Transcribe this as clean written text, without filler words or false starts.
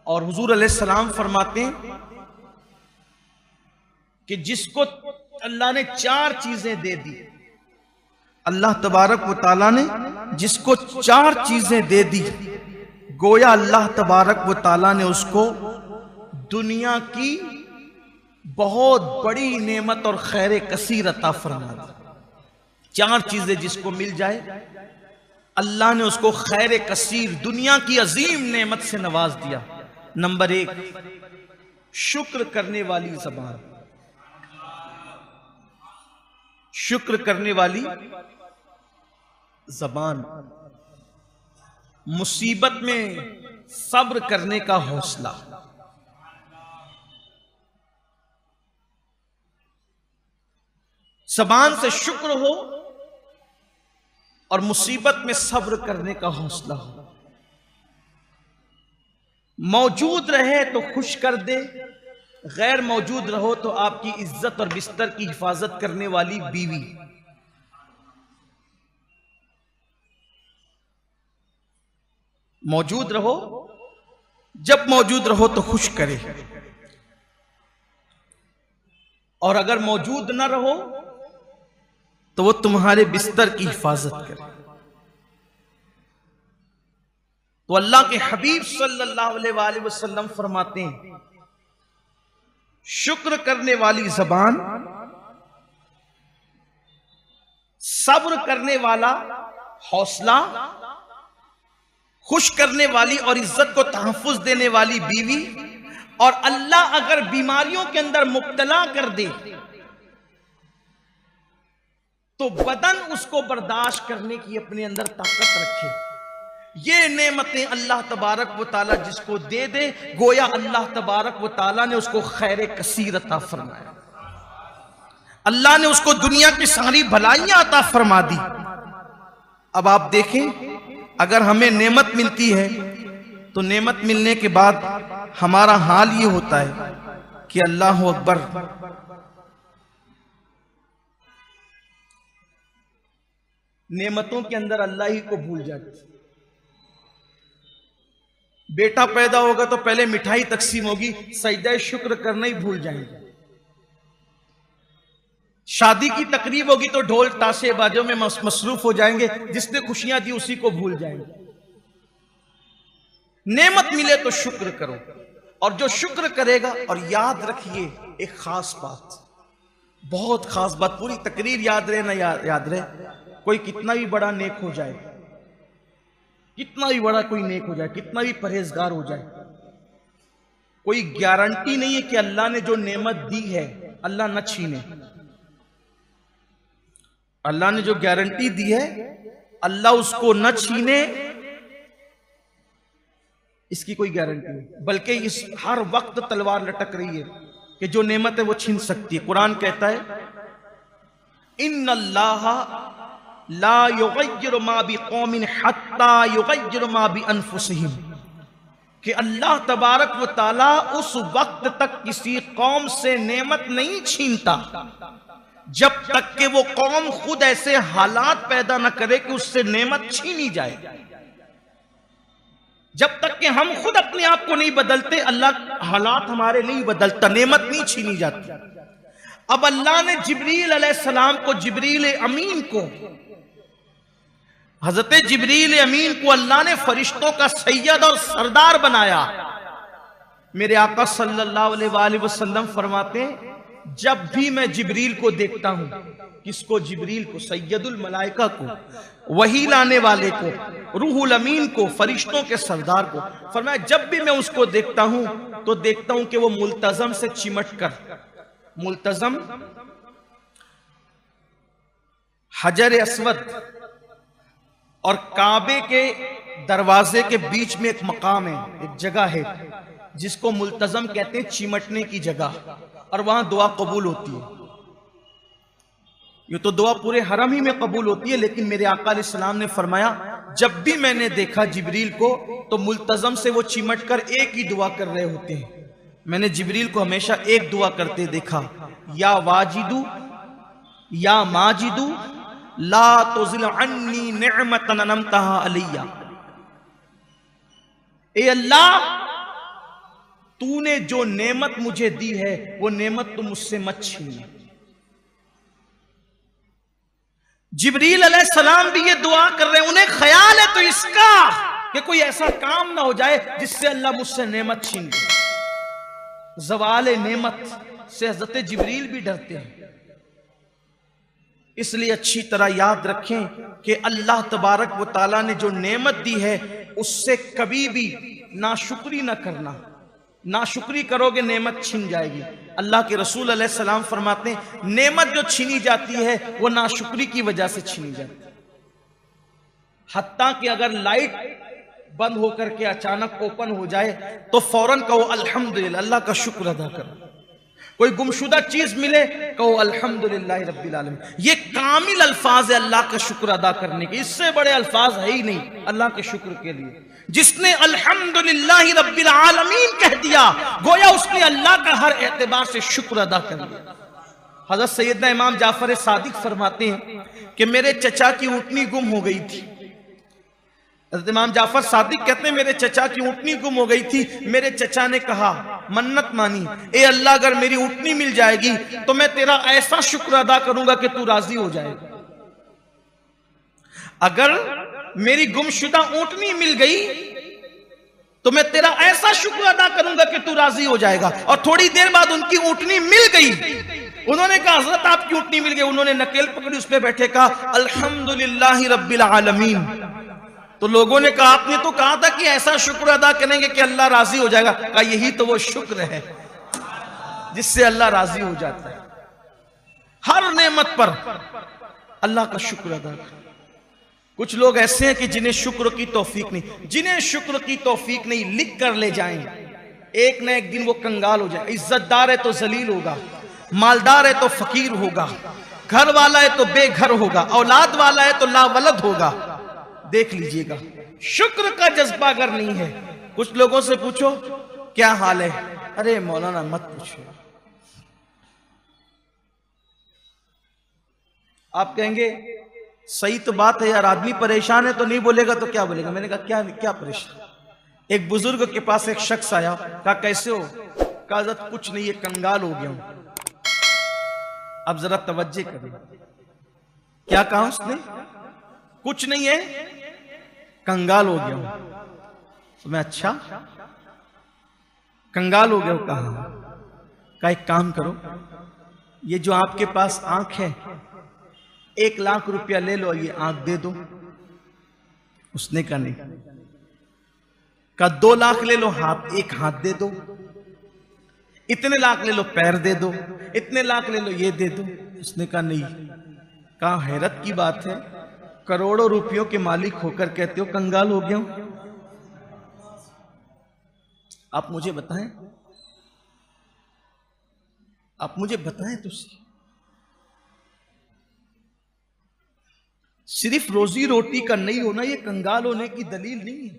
और हुजूर अलैहिस्सलाम फरमाते हैं कि जिसको अल्लाह ने 4 चीजें दे दी, अल्लाह तबारक व तआला ने जिसको 4 चीजें दे दी, गोया अल्लाह तबारक व तआला ने उसको दुनिया की बहुत बड़ी नेमत और खैर कसीर अता फरमा दी। 4 चीजें जिसको मिल जाए अल्लाह ने उसको खैर कसीर, दुनिया की अजीम नेमत से नवाज दिया। नंबर 1, शुक्र करने वाली ज़बान। शुक्र करने वाली ज़बान, मुसीबत में सब्र करने का हौसला। ज़बान से शुक्र हो और मुसीबत में सब्र करने का हौसला हो। मौजूद रहे तो खुश कर दे, गैर मौजूद रहो तो आपकी इज्जत और बिस्तर की हिफाजत करने वाली बीवी। मौजूद रहो, जब मौजूद रहो तो खुश करे, और अगर मौजूद ना रहो तो वो तुम्हारे बिस्तर की हिफाजत करे। तो अल्लाह के हबीब सल्लल्लाहु अलैहि वसल्लम फरमाते हैं, शुक्र करने वाली ज़बान, सब्र करने वाला हौसला, खुश करने वाली और इज्जत को तहफ्फुज देने वाली बीवी, और अल्लाह अगर बीमारियों के अंदर मुब्तला कर दे तो बदन उसको बर्दाश्त करने की अपने अंदर ताकत रखे। ये नेमतें अल्लाह तबारक व तआला जिसको दे दे, गोया अल्लाह तबारक व तआला ने उसको खैर कसीर अता फरमाया। अल्लाह ने उसको दुनिया की सारी भलाइयां अता फरमा दी। अब आप देखें, अगर हमें नेमत मिलती है तो नेमत मिलने के बाद हमारा हाल ये होता है कि अल्लाह अकबर, नेमतों के अंदर अल्लाह ही को भूल जाते। बेटा पैदा होगा तो पहले मिठाई तकसीम होगी, सजदा शुक्र करना ही भूल जाएंगे। शादी की तकरीब होगी तो ढोल ताशे बाजों में मसरूफ हो जाएंगे, जिसने खुशियां दी उसी को भूल जाएंगे। नेमत मिले तो शुक्र करो, और जो शुक्र करेगा, और याद रखिए एक खास बात, बहुत खास बात, पूरी तकरीर याद रहे ना याद रहे, कोई कितना भी बड़ा नेक हो जाए, कितना भी बड़ा कोई नेक हो जाए, कितना भी परहेजगार हो जाए, कोई गारंटी नहीं है कि अल्लाह ने जो नेमत दी है अल्लाह न छीने। अल्लाह ने जो गारंटी दी है अल्लाह उसको न छीने, इसकी कोई गारंटी नहीं, बल्कि इस हर वक्त तलवार लटक रही है कि जो नेमत है वो छीन सकती है। कुरान कहता है, इन्नल्लाह ला युगय्यिरु मा बिकौमिन हत्ता युगय्यिरु मा बिअनफुसिहिम, कि अल्लाह तबारक व तआला उस वक्त तक किसी कौम से नेमत नहीं छीनता जब तक कि वो कौम खुद ऐसे हालात पैदा न करे कि उससे नेमत छीनी जाए। जब तक कि हम खुद अपने आप को नहीं बदलते, अल्लाह हालात हमारे नहीं बदलता, नेमत नहीं छीनी जाती। अब अल्लाह ने जिब्रील अलैहिस्सलाम को, जिब्रील अमीन को, हजरत जिब्रील अमीन को अल्लाह ने फरिश्तों का सैयद और सरदार बनाया। मेरे आका सल्लल्लाहु अलैहि वसल्लम फरमाते हैं, जब भी मैं जिब्रील को देखता हूं, किसको? जिब्रील को, सैयदुल मलाइका को, वही लाने वाले को, रूहुल अमीन को, फरिश्तों के सरदार को, फरमाया जब भी मैं उसको देखता हूं तो देखता हूं कि वो मुल्तजम से चिमट कर, मुल्तजम हजर अस्वद और काबे के दरवाजे के बीच में एक मकाम है, एक जगह है जिसको मुल्तजम कहते हैं, चिमटने की जगह, और वहां दुआ कबूल होती है। ये तो दुआ पूरे हरम ही में कबूल होती है, लेकिन मेरे आका अलैहिस्सलाम ने फरमाया जब भी मैंने देखा जिब्रील को तो मुल्तजम से वो चिमट कर एक ही दुआ कर रहे होते हैं। मैंने जिब्रील को हमेशा एक दुआ करते देखा, या वाजिदू या माजिदू ला तुज़िल अन्नी निअमतन अनअमतहा अलैया, ए अल्लाह तूने जो नेमत मुझे दी है वो नेमत तुम मुझसे मत छीन। जिब्रील अलैहिस्सलाम भी ये दुआ कर रहे हैं, उन्हें ख्याल है तो इसका कि कोई ऐसा काम ना हो जाए जिससे अल्लाह मुझसे नेमत छीन ले। ज़वाल नेमत से हज़रत जिब्रील भी डरते हैं। इसलिए अच्छी तरह याद रखें कि अल्लाह तबारक व तआला ने जो नेमत दी है उससे कभी भी नाशुक्री ना करना। नाशुक्री करोगे नेमत छीन जाएगी। अल्लाह के रसूल अलैहिस्सलाम फरमाते हैं नेमत जो छीनी जाती है वो नाशुक्री की वजह से छीनी जाती है। हत्ता कि अगर लाइट बंद होकर के अचानक ओपन हो जाए तो फौरन कहो अल्हम्दुलिल्लाह, अल्लाह का शुक्र अदा करो। कोई गुमशुदा चीज मिले कहो अल्हम्दुलिल्लाह रब्बिल आलमीन। ये कामिल अल्फाज है अल्लाह का शुक्र अदा करने के, इससे बड़े अल्फाज है ही नहीं अल्लाह के शुक्र के लिए। जिसने अल्हम्दुलिल्लाह रब्बिल आलमीन कह दिया गोया उसने अल्लाह का हर एतबार से शुक्र अदा कर लिया। हजरत सैयदना इमाम जाफर सादिक फरमाते हैं कि मेरे चचा की ऊँटनी गुम हो गई थी। हजरत इमाम जाफर सादिक कहते हैं मेरे चचा की ऊँटनी गुम हो गई थी। मेरे चचा ने कहा, मन्नत मानी, ए अल्लाह अगर मेरी ऊँटनी मिल जाएगी तो मैं तेरा ऐसा शुक्र अदा करूंगा कि तू राजी हो जाएगा। अगर मेरी गुमशुदा ऊँटनी मिल गई तो मैं तेरा ऐसा शुक्र अदा करूंगा कि तू राजी हो जाएगा। और थोड़ी देर बाद उनकी ऊँटनी मिल गई। उन्होंने कहा हजरत आपकी ऊँटनी मिल गई। उन्होंने नकेल पकड़ी, उस पर बैठे कहा अल्हम्दुलिल्लाह रब्बिल आलमीन। तो लोगों ने कहा आपने तो कहा था कि ऐसा शुक्र अदा करेंगे कि अल्लाह राजी हो जाएगा। कहा यही तो वो शुक्र है जिससे अल्लाह राजी हो जाता है। हर नेमत पर अल्लाह का शुक्र अदा करें। कुछ लोग ऐसे हैं कि जिन्हें शुक्र की तौफीक नहीं, जिन्हें शुक्र की तौफीक नहीं, लिख कर ले जाएं, एक न एक दिन वो कंगाल हो जाए। इज्जतदार है तो जलील होगा, मालदार है तो फकीर होगा, घर वाला है तो बेघर होगा, औलाद वाला है तो लावलद होगा। देख लीजिएगा, शुक्र का जज्बा अगर नहीं है। कुछ लोगों से पूछो क्या हाल है, अरे मौलाना मत पूछो। आप कहेंगे सही तो बात है यार, आदमी परेशान है तो नहीं बोलेगा तो क्या बोलेगा। मैंने कहा क्या क्या परेशान। एक बुजुर्ग के पास एक शख्स आया, कहा कैसे हो। कहा हज़रत कुछ नहीं है, कंगाल हो गया हूं। अब जरा तवज्जो करें, क्या कहा उसने, कुछ नहीं है कंगाल हो गया हूं। तो मैं अच्छा कंगाल हो गया हूं, कहा एक काम करो, ये जो आपके पास आंख है 1 लाख रुपया ले लो, ये आंख दे दो। उसने कहा नहीं। कहा 2 लाख ले लो, एक हाथ दे दो। इतने लाख ले लो, पैर दे दो। इतने लाख ले लो, ये दे दो। उसने कहा नहीं। कहा हैरत की बात है, करोड़ों रुपयों के मालिक होकर कहते हो कंगाल हो गया हूं। आप मुझे बताएं, आप मुझे बताएं तो सही। सिर्फ रोजी रोटी का नहीं होना ये कंगाल होने की दलील नहीं है।